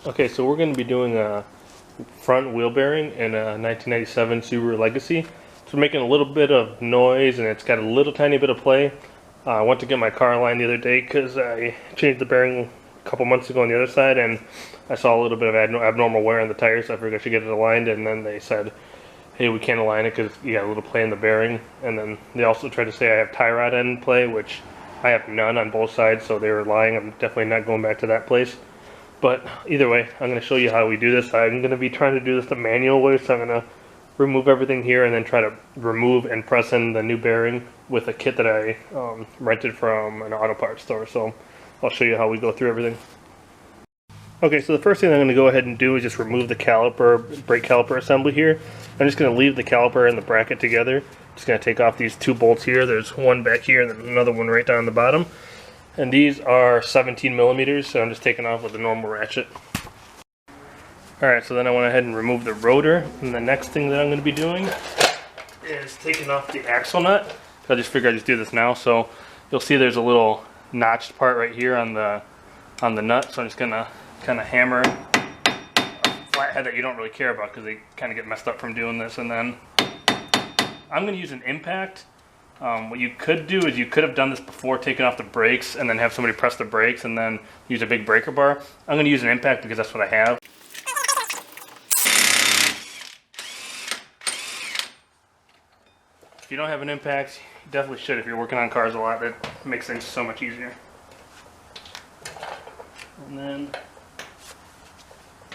Okay, so we're going to be doing a front wheel bearing in a 1997 Subaru Legacy. It's making a little bit of noise and it's got a little tiny bit of play. I went to get my car aligned the other day because I changed the bearing a couple months ago on the other side and I saw a little bit of abnormal wear on the tires, so I figured I should get it aligned, and then they said, hey, we can't align it because you got a little play in the bearing. And then they also tried to say I have tie rod end play, which I have none on both sides, so they were lying. I'm definitely not going back to that place. But either way, I'm going to show you how we do this. I'm going to be trying to do this the manual way, so I'm going to remove everything here and then try to remove and press in the new bearing with a kit that I rented from an auto parts store. So I'll show you how we go through everything. Okay, so the first thing I'm going to go ahead and do is just remove the caliper, brake caliper assembly here. I'm just going to leave the caliper and the bracket together. Just going to take off these two bolts here. There's one back here and then another one right down the bottom. And these are 17 millimeters, so I'm just taking off with a normal ratchet. Alright, so then I went ahead and removed the rotor. And the next thing that I'm going to be doing is taking off the axle nut. I just figured I'd just do this now. So you'll see there's a little notched part right here on the nut. So I'm just going to kind of hammer a flathead that you don't really care about because they kind of get messed up from doing this. And then I'm going to use an impact. What you could do is you could have done this before taking off the brakes and then have somebody press the brakes and then use a big breaker bar. I'm going to use an impact because that's what I have. If you don't have an impact, you definitely should if you're working on cars a lot. That makes things so much easier. And then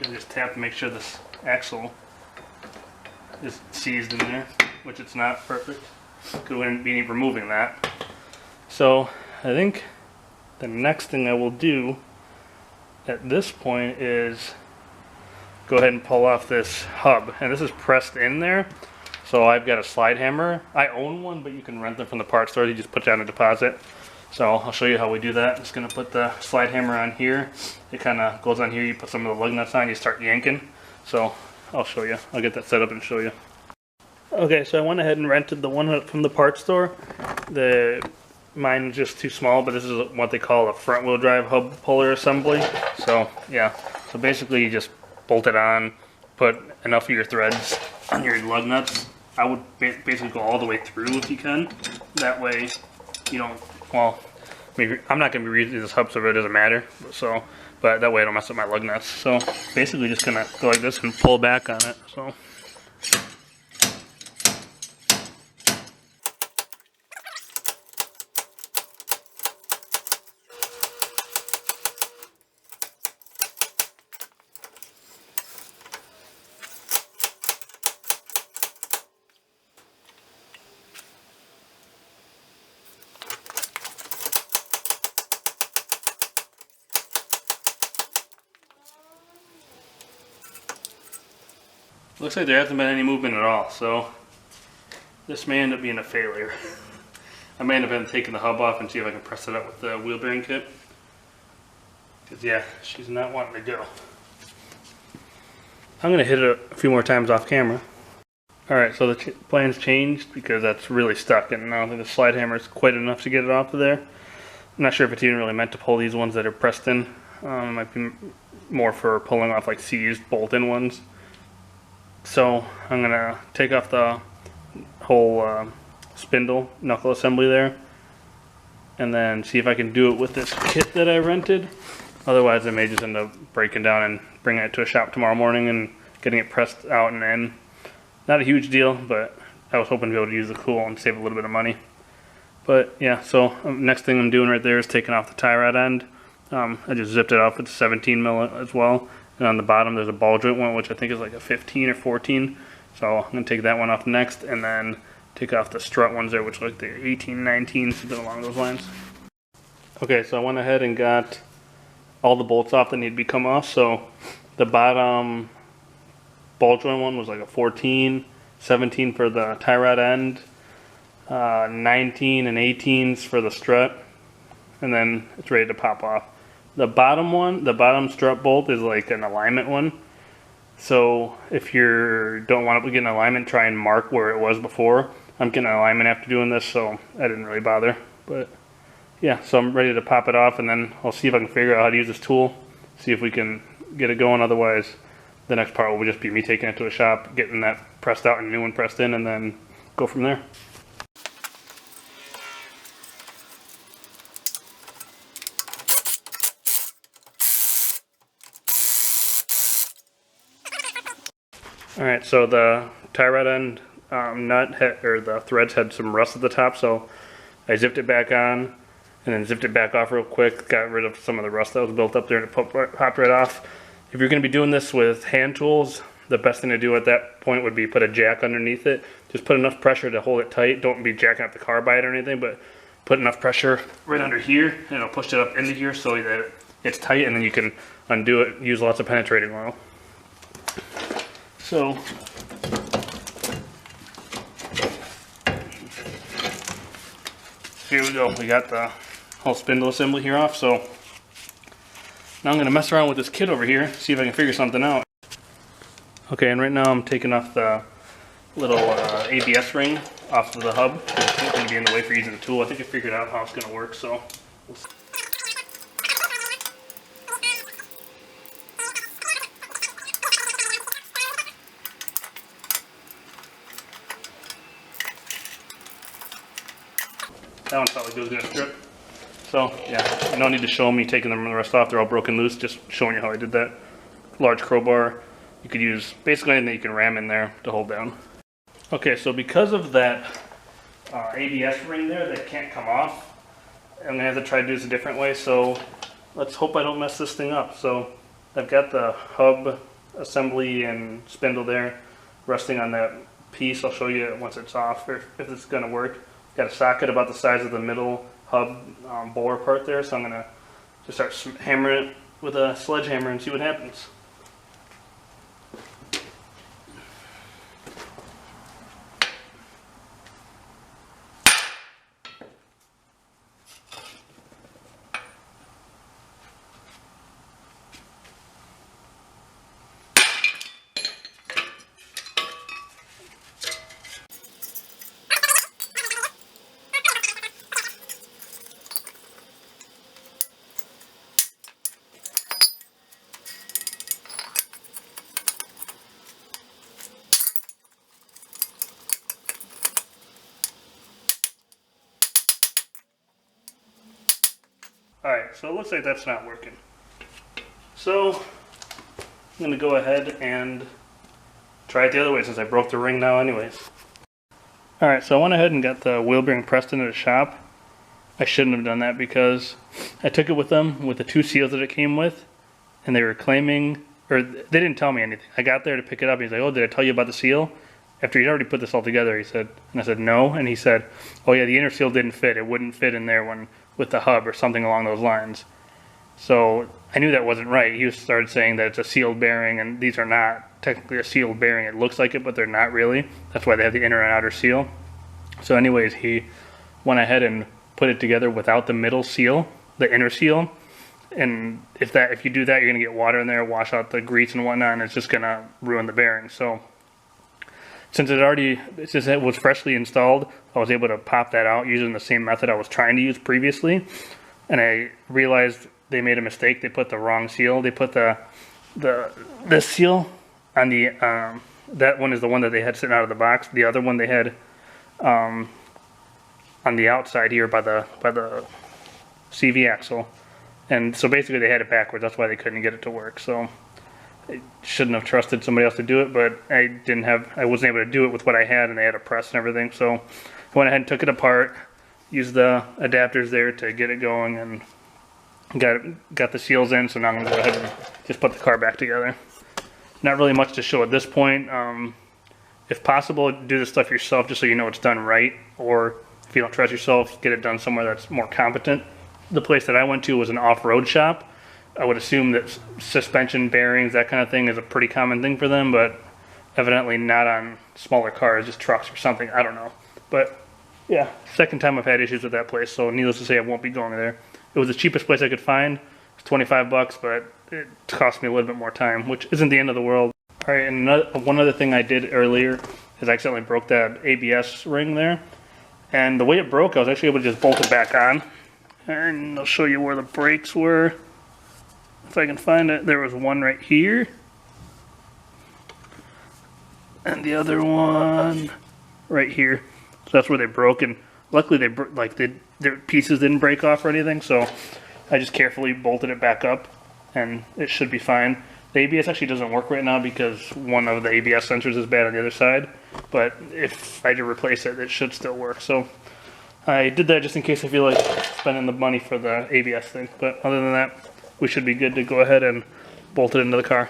you just tap to make sure this axle is seized in there, which it's not perfect. Because we wouldn't be removing that. So I think the next thing I will do at this point is go ahead and pull off this hub. And this is pressed in there. So I've got a slide hammer. I own one, but you can rent them from the parts store. You just put down a deposit. So I'll show you how we do that. I'm just going to put the slide hammer on here. It kind of goes on here. You put some of the lug nuts on, you start yanking. So I'll show you. I'll get that set up and show you. Okay, so I went ahead and rented the one from the parts store. Mine is just too small, but this is what they call a front wheel drive hub puller assembly. So yeah, so basically you just bolt it on, put enough of your threads on your lug nuts. I would basically go all the way through if you can. That way you don't, well, maybe I'm not going to be reusing this hub so it doesn't matter. So, but that way I don't mess up my lug nuts. So basically just gonna go like this and pull back on it. So. Looks like there hasn't been any movement at all, so this may end up being a failure. I may end up having to take the hub off and see if I can press it up with the wheel bearing kit. Because yeah, she's not wanting to go. I'm going to hit it a few more times off camera. Alright, so the plan's changed because that's really stuck and I don't think the slide hammer is quite enough to get it off of there. I'm not sure if it's even really meant to pull these ones that are pressed in. It might be more for pulling off like seized bolt-in ones. So I'm going to take off the whole spindle knuckle assembly there and then see if I can do it with this kit that I rented. Otherwise I may just end up breaking down and bringing it to a shop tomorrow morning and getting it pressed out and in. Not a huge deal, but I was hoping to be able to use the tool and save a little bit of money. But yeah, so next thing I'm doing right there is taking off the tie rod end. I just zipped it off with 17 mil as well. And on the bottom there's a ball joint one, which I think is like a 15 or 14. So I'm going to take that one off next and then take off the strut ones there, which are like the 18, 19, something along those lines. Okay, so I went ahead and got all the bolts off that need to be come off. So the bottom ball joint one was like a 14, 17 for the tie rod end, 19 and 18s for the strut, and then it's ready to pop off. The bottom one, the bottom strut bolt is like an alignment one. So if you don't want to get an alignment, try and mark where it was before. I'm getting an alignment after doing this, so I didn't really bother. But yeah, so I'm ready to pop it off, and then I'll see if I can figure out how to use this tool. See if we can get it going. Otherwise, the next part will just be me taking it to a shop, getting that pressed out and a new one pressed in, and then go from there. Alright, so the tie rod end or the threads had some rust at the top, so I zipped it back on and then zipped it back off real quick, got rid of some of the rust that was built up there, and it popped right off. If you're going to be doing this with hand tools, the best thing to do at that point would be put a jack underneath it. Just put enough pressure to hold it tight. Don't be jacking up the car by it or anything, but put enough pressure right under here, and it'll push it up into here so that it's tight, and then you can undo it. Use lots of penetrating oil. So here we go. We got the whole spindle assembly here off. So now I'm going to mess around with this kit over here, see if I can figure something out. Okay, and right now I'm taking off the little ABS ring off of the hub. It's going to be in the way for using the tool. I think I figured out how it's going to work. So we'll see. That one felt like it was going to strip. So yeah, no need to show me taking the rest off. They're all broken loose, just showing you how I did that. Large crowbar. You could use basically anything you can ram in there to hold down. Okay, so because of that ABS ring there that can't come off, I'm going to have to try to do this a different way. So let's hope I don't mess this thing up. So I've got the hub assembly and spindle there resting on that piece. I'll show you once it's off if it's going to work. Got a socket about the size of the middle hub bore part there, so I'm going to just start hammering it with a sledgehammer and see what happens. Alright, so it looks like that's not working. So I'm going to go ahead and try it the other way since I broke the ring now anyways. Alright, so I went ahead and got the wheel bearing pressed into the shop. I shouldn't have done that because I took it with them with the 2 seals that it came with, and they were claiming, or they didn't tell me anything. I got there to pick it up, he's like, oh, did I tell you about the seal? After he'd already put this all together, he said, and I said, no, and he said, oh yeah, the inner seal didn't fit. It wouldn't fit in there with the hub or something along those lines. So I knew that wasn't right. He started saying that it's a sealed bearing, and these are not technically a sealed bearing. It looks like it, but they're not really. That's why they have the inner and outer seal. So anyways, he went ahead and put it together without the middle seal, the inner seal. And if you do that, you're gonna get water in there, wash out the grease and whatnot, and it's just gonna ruin the bearing. So since it was freshly installed, I was able to pop that out using the same method I was trying to use previously. And I realized they made a mistake. They put the wrong seal. They put this seal on the that one is the one that they had sitting out of the box. The other one they had on the outside here by the CV axle. And so basically they had it backwards. That's why they couldn't get it to work. So I shouldn't have trusted somebody else to do it, but I wasn't able to do it with what I had, and they had a press and everything. So I went ahead and took it apart, used the adapters there to get it going, and got the seals in. So now I'm going to go ahead and just put the car back together. Not really much to show at this point. If possible, do this stuff yourself just so you know it's done right, or if you don't trust yourself, get it done somewhere that's more competent. The place that I went to was an off-road shop. I would assume that suspension, bearings, that kind of thing is a pretty common thing for them, but evidently not on smaller cars, just trucks or something, I don't know. But yeah, second time I've had issues with that place, so needless to say I won't be going there. It was the cheapest place I could find. It's 25 bucks, but it cost me a little bit more time, which isn't the end of the world. All right, and one other thing I did earlier is I accidentally broke that ABS ring there. And the way it broke, I was actually able to just bolt it back on. And I'll show you where the brakes were. if I can find it, there was one right here. And the other one right here. So that's where they broke, and luckily their pieces didn't break off or anything, so I just carefully bolted it back up and it should be fine. The ABS actually doesn't work right now because one of the ABS sensors is bad on the other side, but if I had to replace it, it should still work. So I did that just in case I feel like spending the money for the ABS thing, but other than that, we should be good to go ahead and bolt it into the car.